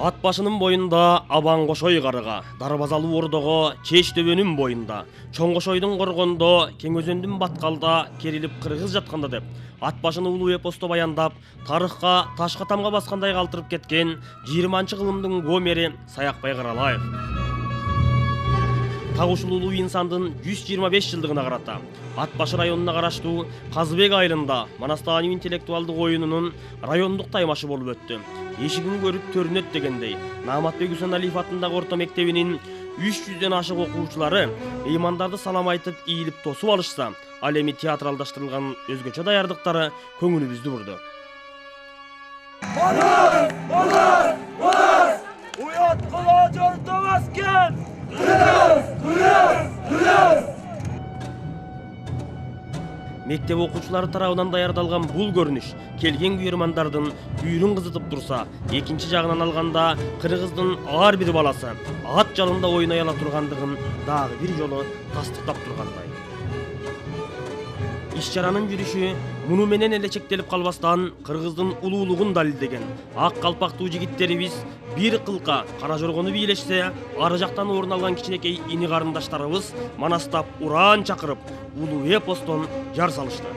Ат башынын боюнда абан кошой карыга, дарбазалуу ордого чеч төбөнүн боюнда, чоң кошойдун коргондо, кең өзөндүн баткалда керилип кыргыз жатканда деп, ат башыны улуу эпосто баяндап, тарыхка ташка тамга баскандай калтырып кеткен 20-кылымдын гомери Саякбай Каралаев. Так ушул улуу инсандын 125 жылдыгына карата Ат башы районуна караштуу Казыбек айылында Манастан интеллектуалдык оюнунун райондук таймашы болуп өттү. Эшигин көрүп төрүнөт дегендей, Нааматбек Үсеналиев атындагы орто мектебинин 300дөн ашык окуучулары меймандарды салам айтып ийилип тосуп алышса, ал эми театралдаштырылган өзгөчө даярдыктары көңүлүбүздү бурду. Уят кыла жортомаскен! Мектеп окуучулары тарабынан даярдалган бул көрүнүш келген күйөрмандардын бүйүрүн кызытып турса, экинчи жагынан алганда кыргыздын ар бир баласы ат жалында ойной ала тургандыгын дагы бир жолу тастыктап тургандай. Иш-чаранын жүрүшү муну менен эле чектелип калбастан кыргыздын улуулугун далилдеген ак калпактуу жигиттерибиз бир кылка кара жоргону бийлешсе, ары жактан орун алган кичинекей ини карындаштарыбыз манастап ураан чакырып, улуу эпостон жар салышты.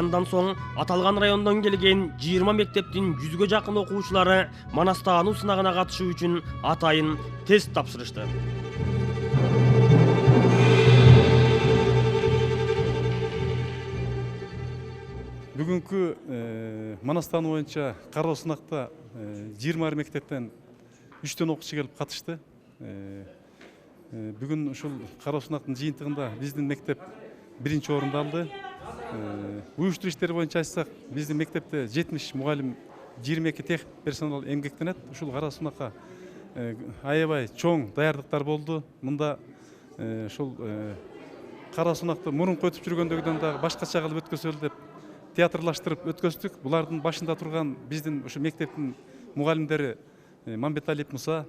Андан соң аталган райондон келген 20 мектептин 100гө жакын окуучулары Манастануу сынагына катышуу үчүн атайын тест тапшырышты. Бүгүнкү Манастан боюнча кароо сынакта 20 мектептен 3төн окуучу келип катышты. Бүгүн ушул кароо сынактын жыйынтыгында биздин мектеп биринчи орунду алды. Уюштуруу иштери боюнча айтсак, биздин мектепте 70 мугалим, 22 тех персонал эмгектенет. Ушул кароо сынакка аябай чоң даярдыктар болду. Мында ушул кароо сынакты мурунку өтүп жүргөндөгүдөн дагы башкача кылып өткөзөлү деп театрлаштырып өткөздүк. Булардын башында турган биздин ушу мектептин мугалимдери Мамбеталиев Муса,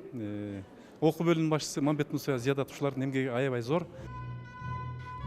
окуу бөлүмүнүн башчысы Мамбет Муса Зиядат, ушулардын эмгеги аябай зор.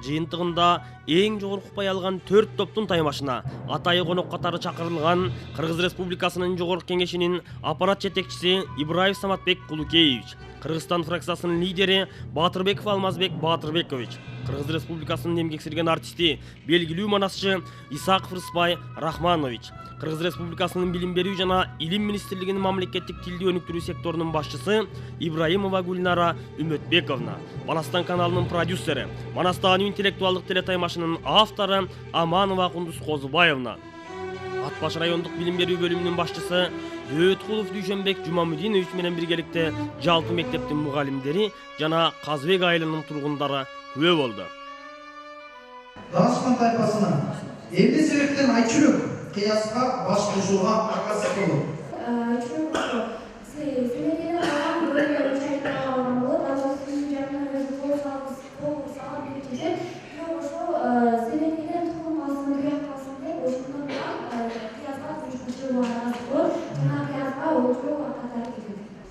Жыйынтыгында эң жогорку упай алган 4 топтун таймашына атайы конок катары чакырылган Кыргыз Республикасынын жогорку кеңешинин аппарат жетекчиси Ибраев Саматбек Кулукеевич, Кыргызстан фракциясынын лидери Батырбеков Алмазбек Батырбекович, Кыргыз Республикасынын эмгек сирген артисти, белгилүү манасчы Исаков Рыспай Рахманович, Кыргыз Республикасынын билим берүү жана илим министрлигинин мамлекеттик тилди өнүктүрүү секторунун башчысы Ибраимова Гульнара Үмөтбековна, Баластан каналынын продюсери, Манастан интеллектуалдык телетаймашынын автору Аманова Кундуз Козубаевна, Ат башы райондук билим берүү бөлүмүнүн башчысы Дөөткулов Дүйшөнбек Жумамудинович менен биргеликте жалпы мектептин мугалимдери жана Казыбек айылынын тургундары күбө болду. Данышпан тайпасынын эмне себептен айчүрөк кыяска баш кошууга аргасы болот?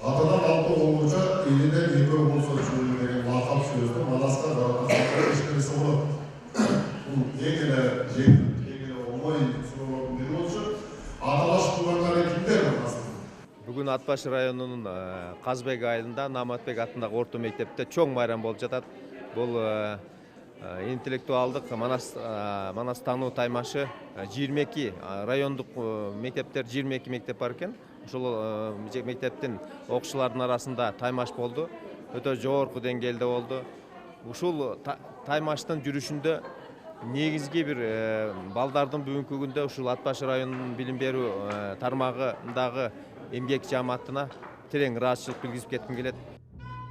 Атадан алты болууча элине эпөө болсо чүрү деген лакап сөздү Манаска жараткан ишкерisi болот. Бул эң эле жеңил оңой суроолордун бири болчу. Аталаш кылгандары кимдер Манастан? Бүгүн Ат башы районунун Казыбек айылында Нааматбек атындагы орто мектепте чоң майрам болуп жатат. Бул интеллектуалдык Манастануу таймашы 22 райондук мектептер 22 мектеп бар экен. Ушул мектептин окуучуларынын арасында таймаш болду. Өтө жогорку деңгээлде болду. Ушул таймаштын жүрүшүндө негизги бир балдардын бүгүнкү күндө ушул Ат башы районунун билим берүү тармагындагы эмгек жааматына терең ыраазычылык билгизип кетким келет.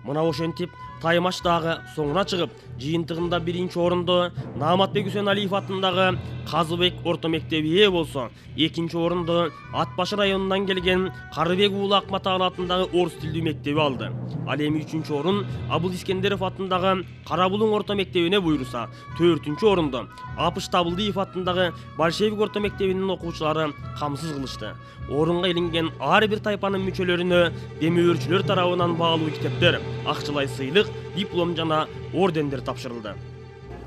Мына ошентип Таймаштагы соңуна чыгып, жыйынтыгында 1-орунду Нааматбек Үсеналиев атындагы Казыбек орто мектеби ээ болсо, 2-орунду Ат башы районунан келген Карыбек уулу Акматалы атындагы орус тилдүү мектеби алды. Ал эми 3-орун Абыл Искендеров атындагы Карабулуң орто мектебине буйруса, 4-орунду Апыш Табылдиев атындагы Большевик орто мектебинин окуучулары камсыз кылышты. Орунга илинген ар бир тайпанын мүчөлөрүнө демөөрчүлөр тарабынан баалуу китептер, акчалай сыйлык, диплом жана ордендер тапшырылды.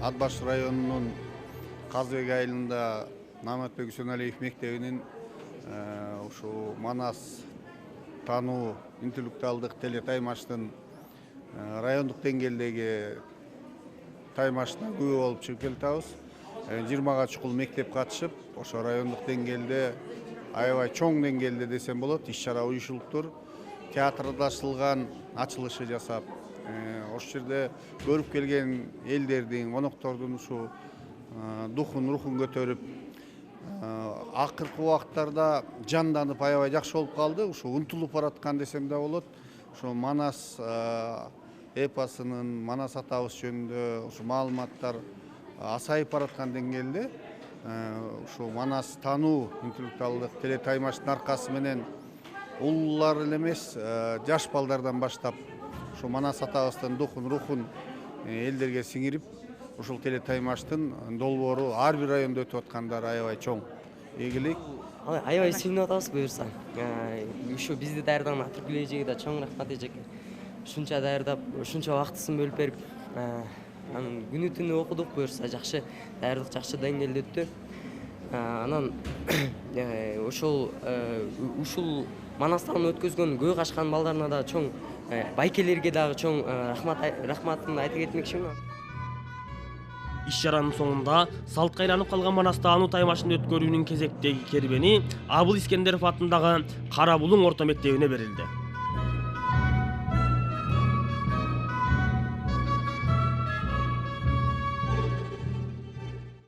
Ат башы районунун Казыбек айылында Нааматбек Үсеналиев мектебинин ушу Манас тануу интеллектуалдык теле таймаштын райондук деңгээлдеги таймашына күбө болуп чыгып келатабыз. 20га чукул мектеп катышып, ошо райондук деңгээлде аябай чоң деңгээлде десем болот, иш-чара уюшулуптур. Театрдашылган ачылышы жасап, ошол жерде көрүп келген элдердин, коноктордун ушу духун, рухун көтөрүп, акыркы убакыттарда жанданып аябай жакшы болуп калды. Ушу унтулуп бараткан десем да болот. Ушу Манас эпосунун, Манас атабыз жөнүндө ушу маалыматтар асайып бараткан деңгээлде ушу Манас тануу интеллектуалдык теле таймаштын аркасы менен улуулар эле эмес, жаш балдардан баштап ушу Манас атабыздын духун, рухун элдерге сиңирип, ушул теле таймаштын долбоору ар бир райондо өтүп аткандары аябай чоң ийгилик. Аябай сүйүнүп атабыз буюрса. Ушу бизди даярдаган Атыргүл эжеге да чоң рахмат эжеке. Ушунча даярдап, ушунча убактысын бөлүп берип, анан күнү түнү окудук буюрса, жакшы даярдык жакшы деңгээлде өттү. Анан ушул Манастан өткөзгөн көй качкан балдарына да чоң, байкелерге дагы чоң рахматымды айта кетмекчимин. Иш-чаранын соңунда салтка айланып калган Манас таануу таймашын өткөрүүнүн кезектеги кербени Абыл Искендеров атындагы Карабулуң орто мектебине берилди.